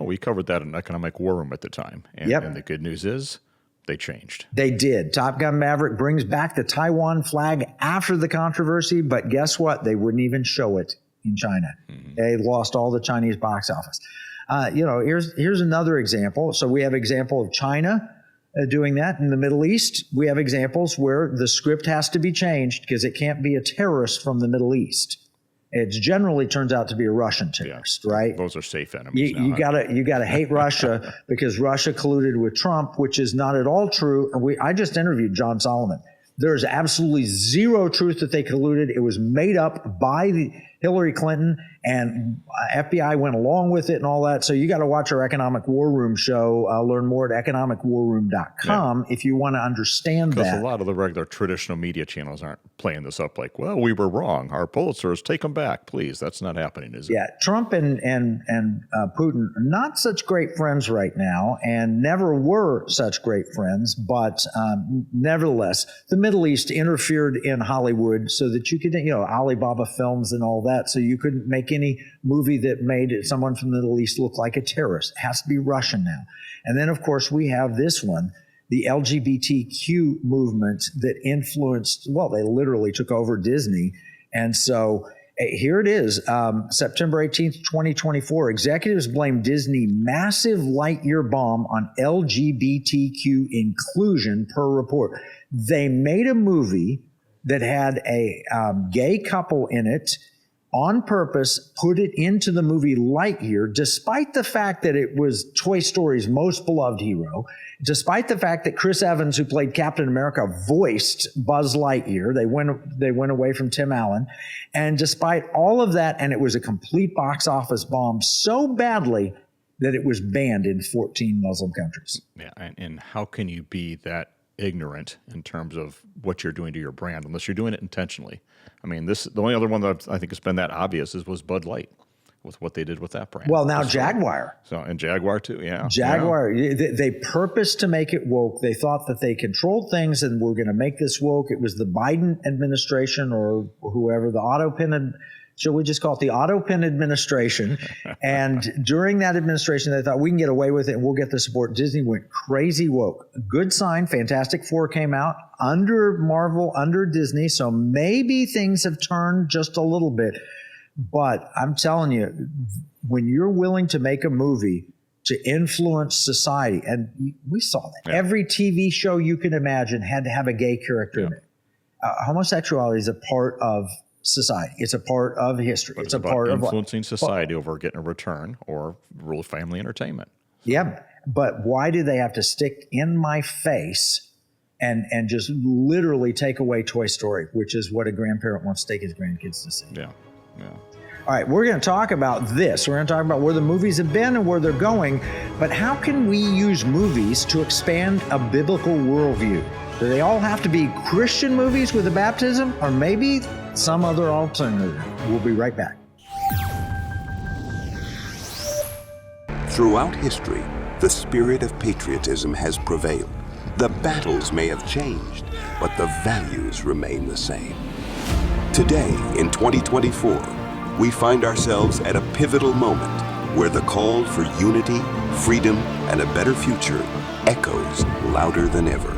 We covered that in Economic War Room at the time. And the good news is they changed. They did. Top Gun Maverick brings back the Taiwan flag after the controversy, but guess what? They wouldn't even show it in China. Mm-hmm. They lost all the Chinese box office. Here's another example. So we have example of China doing that. In the Middle East, we have examples where the script has to be changed because it can't be a terrorist from the Middle East. It generally turns out to be a Russian terrorist, right? Those are safe enemies. You gotta hate Russia because Russia colluded with Trump, which is not at all true. And I just interviewed John Solomon. There is absolutely zero truth that they colluded. It was made up by Hillary Clinton, and FBI went along with it and all that. So you got to watch our Economic War Room show. Learn more at economicwarroom.com if you want to understand that. Because a lot of the regular traditional media channels aren't playing this up like, well, we were wrong. Our Pulitzers, take them back, please. That's not happening, is it? Yeah, Trump and Putin are not such great friends right now, and never were such great friends. But nevertheless, the Middle East interfered in Hollywood so that you could, Alibaba Films and all that. So you couldn't make any movie that made someone from the Middle East look like a terrorist. It has to be Russian now. And then, of course, we have this one, the LGBTQ movement that influenced, they literally took over Disney. And so here it is, September 18th, 2024. Executives blame Disney massive Lightyear bomb on LGBTQ inclusion per report. They made a movie that had a gay couple in it on purpose, put it into the movie Lightyear, despite the fact that it was Toy Story's most beloved hero, despite the fact that Chris Evans, who played Captain America, voiced Buzz Lightyear. They went away from Tim Allen. And despite all of that, and it was a complete box office bomb so badly that it was banned in 14 Muslim countries. Yeah, and how can you be that ignorant in terms of what you're doing to your brand unless you're doing it intentionally? I mean, the only other one that I think has been that obvious was Bud Light with what they did with that brand. Well, now Jaguar. And Jaguar too, yeah. Jaguar, they purposed to make it woke. They thought that they controlled things and were going to make this woke. It was the Biden administration or whoever, the auto pin, shall we just call it the auto pin administration? And during that administration, they thought we can get away with it and we'll get the support. Disney went crazy woke. Good sign. Fantastic Four came out under Marvel, under Disney. So maybe things have turned just a little bit. But I'm telling you, when you're willing to make a movie to influence society, and we saw that. Yeah. Every TV show you can imagine had to have a gay character in it. Homosexuality is a part of society. It's a part of history. But it's a part of influencing society over getting a return or real family entertainment. Yeah, but why do they have to stick in my face and just literally take away Toy Story, which is what a grandparent wants to take his grandkids to see? Yeah. All right, we're going to talk about this. We're going to talk about where the movies have been and where they're going, but how can we use movies to expand a biblical worldview? Do they all have to be Christian movies with a baptism, or maybe some other alternative? We'll be right back. Throughout history, the spirit of patriotism has prevailed. The battles may have changed, but the values remain the same. Today, in 2024, we find ourselves at a pivotal moment where the call for unity, freedom, and a better future echoes louder than ever.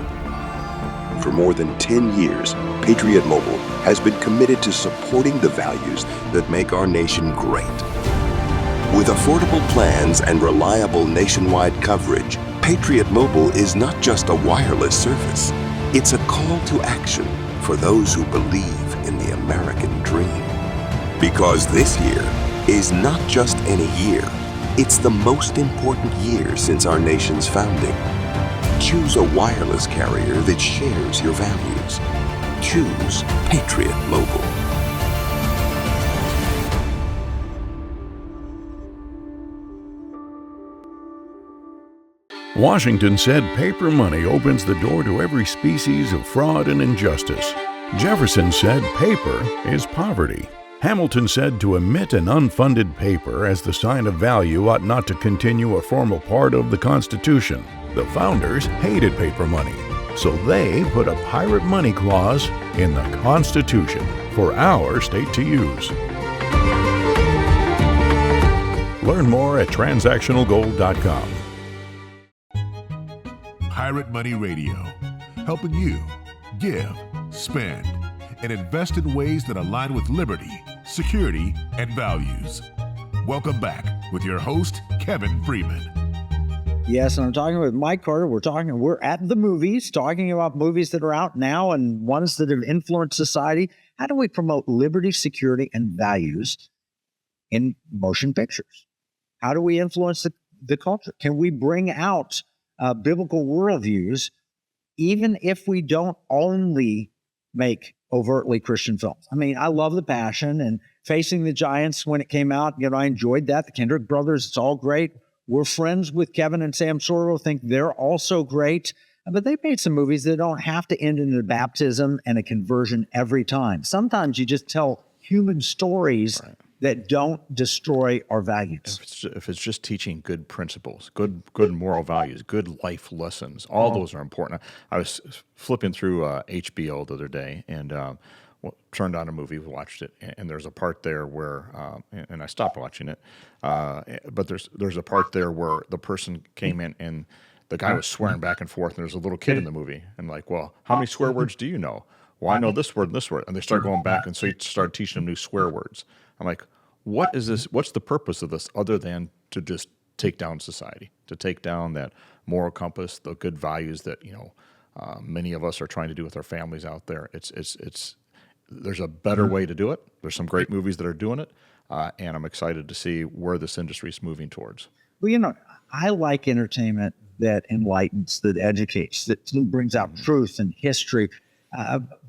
For more than 10 years, Patriot Mobile has been committed to supporting the values that make our nation great. With affordable plans and reliable nationwide coverage, Patriot Mobile is not just a wireless service. It's a call to action for those who believe in the American dream. Because this year is not just any year, it's the most important year since our nation's founding. Choose a wireless carrier that shares your values. Choose Patriot Mobile. Washington said paper money opens the door to every species of fraud and injustice. Jefferson said paper is poverty. Hamilton said to emit an unfunded paper as the sign of value ought not to continue a formal part of the Constitution. The founders hated paper money, so they put a pirate money clause in the Constitution for our state to use. Learn more at transactionalgold.com. Pirate Money Radio, helping you give, spend, and invest in ways that align with liberty, security, and values. Welcome back with your host, Kevin Freeman. Yes, and I'm talking with Mike Carter. We're at the movies, talking about movies that are out now and ones that have influenced society. How do we promote liberty, security, and values in motion pictures? How do we influence the culture? Can we bring out biblical worldviews, even if we don't only make overtly Christian films? I mean, I love The Passion and Facing the Giants when it came out. You know, I enjoyed that. The Kendrick brothers, it's all great. We're friends with Kevin and Sam Sorbo, think they're also great. But they made some movies that don't have to end in a baptism and a conversion every time. Sometimes you just tell human stories that don't destroy our values. If it's just teaching good principles, good moral values, good life lessons, all those are important. I was flipping through HBO the other day and turned on a movie, watched it, and there's a part there where, and I stopped watching it, but there's a part there where the person came in and the guy was swearing back and forth, and there's a little kid in the movie, and like, well, how many swear words do you know? Well, I know this word and this word, and they start going back, and so he started teaching them new swear words. I'm like, what is this? What's the purpose of this other than to just take down society, to take down that moral compass, the good values that many of us are trying to do with our families out there? It's there's a better way to do it. There's some great movies that are doing it, and I'm excited to see where this industry is moving towards. Well, I like entertainment that enlightens, that educates, that brings out truth and history,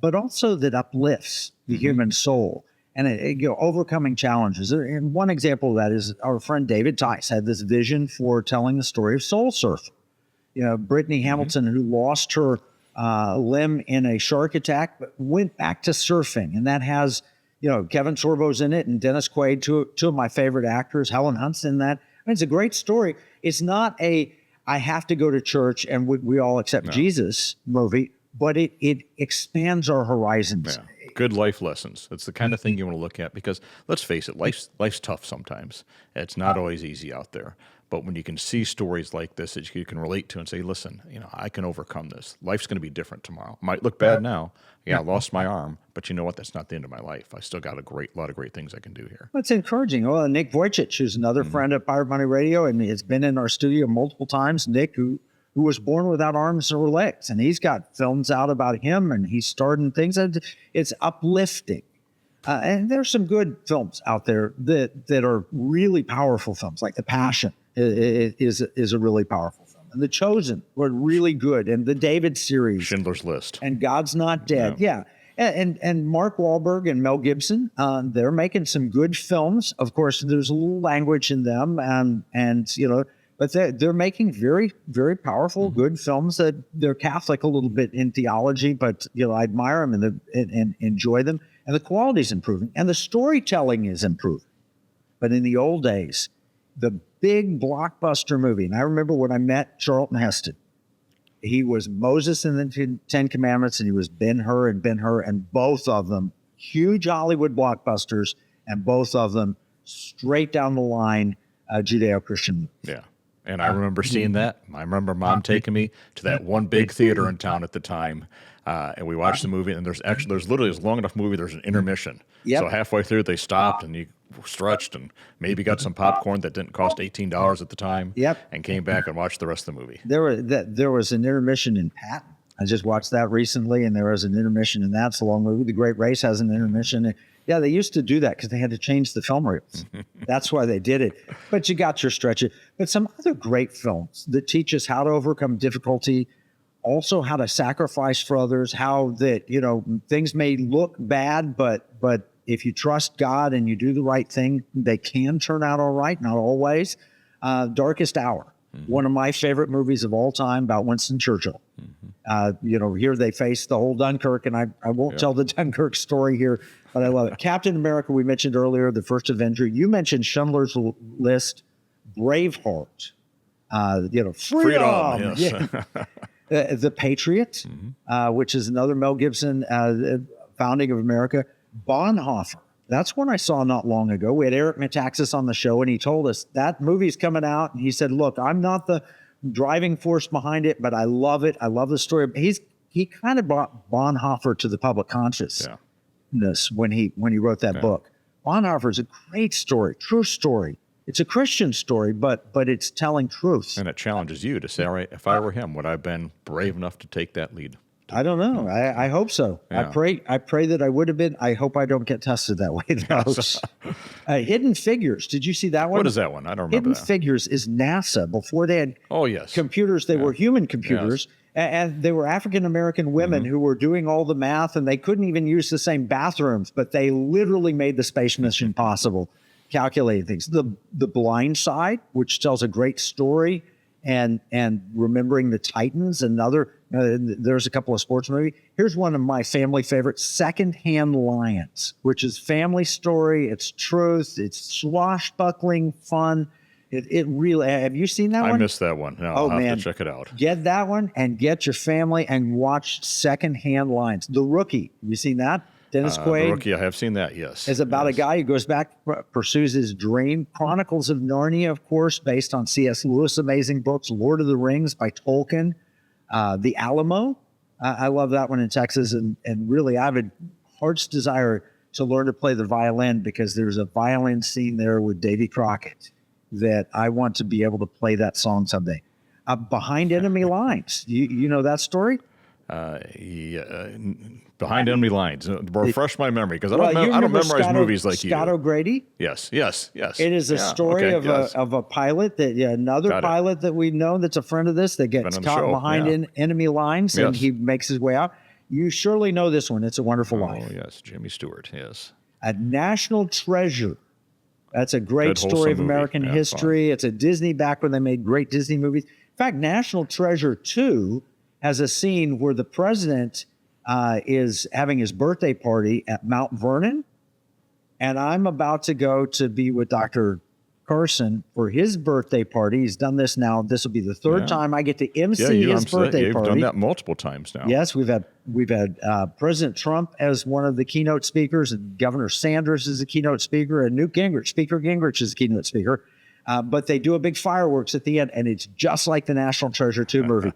but also that uplifts the human soul. And overcoming challenges. And one example of that is our friend David Tice had this vision for telling the story of Soul Surfer. Brittany Hamilton, who lost her limb in a shark attack, but went back to surfing. And that has, Kevin Sorbo's in it and Dennis Quaid, two of my favorite actors. Helen Hunt's in that. I mean, it's a great story. It's not I have to go to church and we all accept Jesus movie, but it expands our horizons. Yeah. Good life lessons. It's the kind of thing you want to look at because, let's face it, life's tough sometimes. It's not always easy out there. But when you can see stories like this that you can relate to and say, listen, I can overcome this. Life's going to be different tomorrow. Might look bad now. Yeah, I lost my arm, but you know what? That's not the end of my life. I still got a lot of great things I can do here. Well, it's encouraging. Well, Nick Vujicic, who's another friend of Pirate Money Radio, and has been in our studio multiple times. Nick, who was born without arms or legs, and he's got films out about him, and he's starred in things. It's uplifting. And there's some good films out there that are really powerful films, like The Passion is a really powerful film. And The Chosen were really good. And the David series. Schindler's List. And God's Not Dead. Yeah. And Mark Wahlberg and Mel Gibson, they're making some good films. Of course, there's a little language in them, and you know, but they're making very, very powerful, good films. That they're Catholic a little bit in theology, but you know, I admire them and enjoy them. And the quality's improving, and the storytelling is improving. But in the old days, the big blockbuster movie, and I remember when I met Charlton Heston. He was Moses in the Ten Commandments, and he was Ben-Hur, and both of them huge Hollywood blockbusters, and both of them straight down the line Judeo-Christian. Yeah, and I remember seeing that. I remember Mom taking me to that one big theater in town at the time, and we watched the movie. And there's literally this long enough movie. There's an intermission. Yep. So halfway through, they stopped and you stretched and maybe got some popcorn that didn't cost $18 at the time. Yep. And came back and watched the rest of the movie. There was an intermission in Patton. I just watched that recently, and there was an intermission in that. It's a long movie. The Great Race has an intermission. Yeah, they used to do that because they had to change the film reels. That's why they did it. But you got your stretch. But some other great films that teach us how to overcome difficulty, also how to sacrifice for others, how that, you know, things may look bad, but if you trust God and you do the right thing, they can turn out all right, not always. Darkest Hour, one of my favorite movies of all time about Winston Churchill. You know, here they face the whole Dunkirk, and I won't tell the Dunkirk story here, but I love it. Captain America, we mentioned earlier, the first Avenger. You mentioned Schindler's List, Braveheart, you know, freedom. Yes. Yeah. The Patriot, which is another Mel Gibson founding of America. Bonhoeffer. That's one I saw not long ago. We had Eric Metaxas on the show, and he told us that movie's coming out. And he said, look, I'm not the driving force behind it, but I love it. I love the story. He kind of brought Bonhoeffer to the public consciousness when he wrote that book. Bonhoeffer is a great story, true story. It's a Christian story, but it's telling truth. And it challenges you to say, all right, if I were him, would I have been brave enough to take that lead? I don't know. I hope so. Yeah. I pray that I would have been. I hope I don't get tested that way, though. Hidden Figures. Did you see that one? What is that one? I don't remember Hidden that. Figures is NASA. Before they had computers, they were human computers. Yes. And they were African-American women who were doing all the math, and they couldn't even use the same bathrooms, but they literally made the space mission possible, calculating things. The Blind Side, which tells a great story, and remembering the Titans, and other, there's a couple of sports movies. Here's one of my family favorites, Secondhand Lions, which is family story. It's truth. It's swashbuckling fun. It really, have you seen that one? I missed that one. No, I'll have to check it out. Get that one and get your family and watch Secondhand Lions. The Rookie, you seen that? Dennis Quaid. The Rookie, I have seen that, yes. Is about a guy who goes back, pursues his dream. Chronicles of Narnia, of course, based on C.S. Lewis' amazing books. Lord of the Rings by Tolkien. The Alamo. I love that one in Texas. And really, I have a heart's desire to learn to play the violin, because there's a violin scene there with Davy Crockett that I want to be able to play that song someday. Behind Enemy Lines. You know that story? Behind Enemy Lines. Refresh my memory, because I don't memorize movies like you. Scott O'Grady? Yes. It is a story of a pilot, another pilot that we know that's a friend of this, that gets caught behind enemy lines, and he makes his way out. You surely know this one. It's a Wonderful Life. Oh, yes. Jimmy Stewart, yes. A National Treasure. That's a great story of American history. Fun. It's a Disney, back when they made great Disney movies. In fact, National Treasure 2 has a scene where the president is having his birthday party at Mount Vernon, and I'm about to go to be with Dr. Carson for his birthday party. He's done this now. This will be the third time I get to MC his birthday party. You've done that multiple times now. Yes, we've had President Trump as one of the keynote speakers, and Governor Sanders is a keynote speaker, and Newt Gingrich, Speaker Gingrich, is a keynote speaker. But they do a big fireworks at the end, and it's just like the National Treasure 2 movie,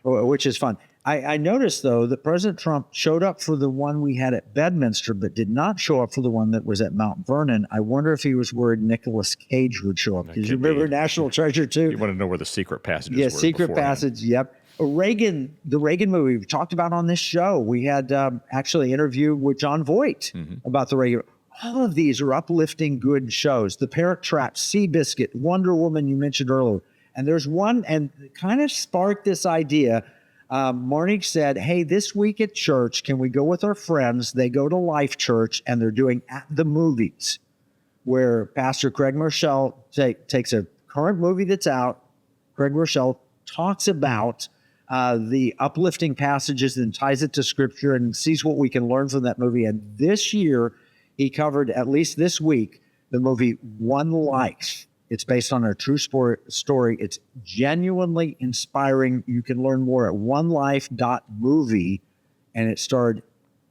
which is fun. I noticed, though, that President Trump showed up for the one we had at Bedminster, but did not show up for the one that was at Mount Vernon. I wonder if he was worried Nicolas Cage would show up. Did you remember National Treasure 2? You want to know where the secret passages were. Yeah, secret passage, yep. The Reagan movie we talked about on this show. We had actually an interview with John Voight about the Reagan. All of these are uplifting, good shows. The Parent Trap, Seabiscuit, Wonder Woman you mentioned earlier. And there's one, and kind of sparked this idea Marnie said, hey, this week at church, can we go with our friends? They go to Life Church, and they're doing At the Movies, where Pastor Craig Marshall takes a current movie that's out. Craig Marshall talks about the uplifting passages and ties it to Scripture and sees what we can learn from that movie. And this year, he covered, at least this week, the movie One Life. It's based on a true story. It's genuinely inspiring. You can learn more at onelife.movie, and it starred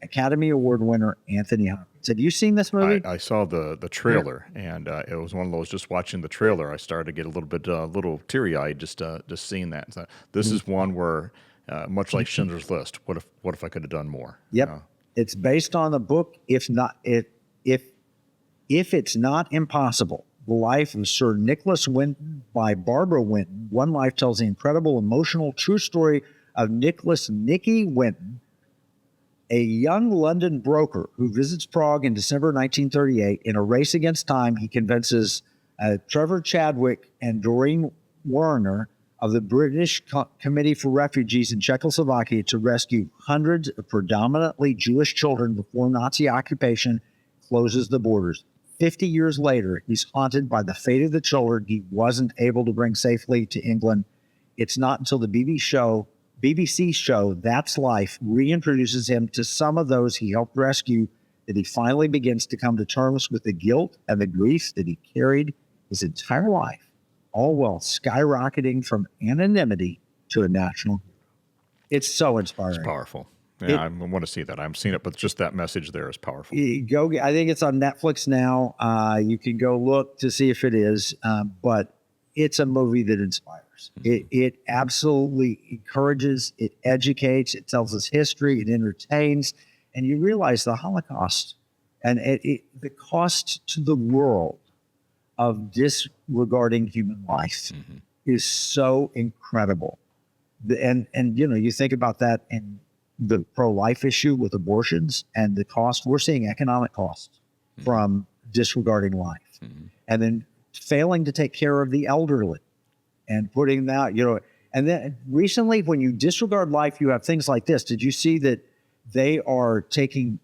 Academy Award winner Anthony Hopkins. Have you seen this movie? I saw the trailer, and it was one of those, just watching the trailer, I started to get a little teary-eyed just seeing that. So this is one where, much like Schindler's List, what if I could have done more? Yep. It's based on the book, if it's not impossible. The Life of Sir Nicholas Winton by Barbara Winton. One Life tells the incredible, emotional, true story of Nicholas Nicky Winton, a young London broker who visits Prague in December 1938. In a race against time, he convinces Trevor Chadwick and Doreen Warner of the British Committee for Refugees in Czechoslovakia to rescue hundreds of predominantly Jewish children before Nazi occupation closes the borders. 50 years later, he's haunted by the fate of the children he wasn't able to bring safely to England. It's not until the BBC show That's Life reintroduces him to some of those he helped rescue that he finally begins to come to terms with the guilt and the grief that he carried his entire life, all while skyrocketing from anonymity to a national hero. It's so inspiring. It's powerful. Yeah, I want to see that. I haven't seen it, but just that message there is powerful. I think it's on Netflix now. You can go look to see if it is, but it's a movie that inspires. Mm-hmm. It absolutely encourages, it educates, it tells us history, it entertains, and you realize the Holocaust and the cost to the world of disregarding human life is so incredible. And you think about that and the pro-life issue with abortions and the cost. We're seeing economic costs from disregarding life, and then failing to take care of the elderly and putting that, and then recently when you disregard life, you have things like this. Did you see that they are taking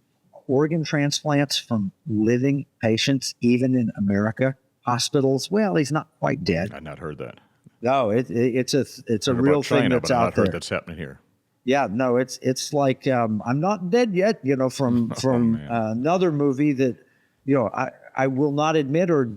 organ transplants from living patients, even in America hospitals? Well, he's not quite dead. I've not heard that. No, it's a real thing that's out there. That's happening here. Yeah, no, it's like I'm not dead yet, from another movie that, I will not admit or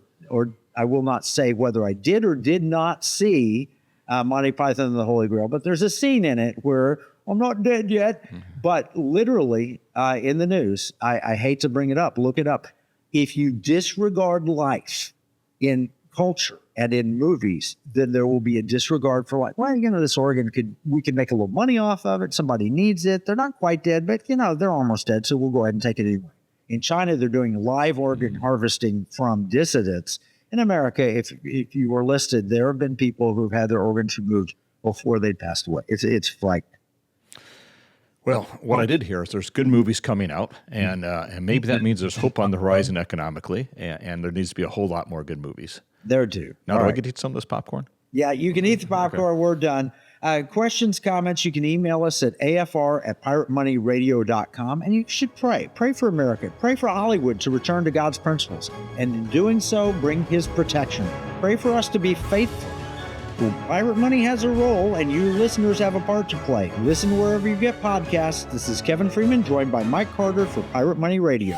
I will not say whether I did or did not see Monty Python and the Holy Grail, but there's a scene in it where I'm not dead yet, but literally in the news, I hate to bring it up, look it up. If you disregard life in culture and in movies, then there will be a disregard for life. Well, this organ we could make a little money off of it. Somebody needs it. They're not quite dead, but they're almost dead. So we'll go ahead and take it anyway. In China, they're doing live organ harvesting from dissidents. In America, if you were listed, there have been people who've had their organs removed before they passed away. It's frightening. Well, what I did hear is there's good movies coming out, and maybe that means there's hope on the horizon economically, and there needs to be a whole lot more good movies. There do. Now, do I get to eat some of this popcorn? Yeah, you can eat the popcorn. Okay. We're done. Questions, comments, you can email us at afr@piratemoneyradio.com, and you should pray. Pray for America. Pray for Hollywood to return to God's principles, and in doing so, bring His protection. Pray for us to be faithful. Well, Pirate Money has a role, and you listeners have a part to play. Listen wherever you get podcasts. This is Kevin Freeman, joined by Mike Carter for Pirate Money Radio.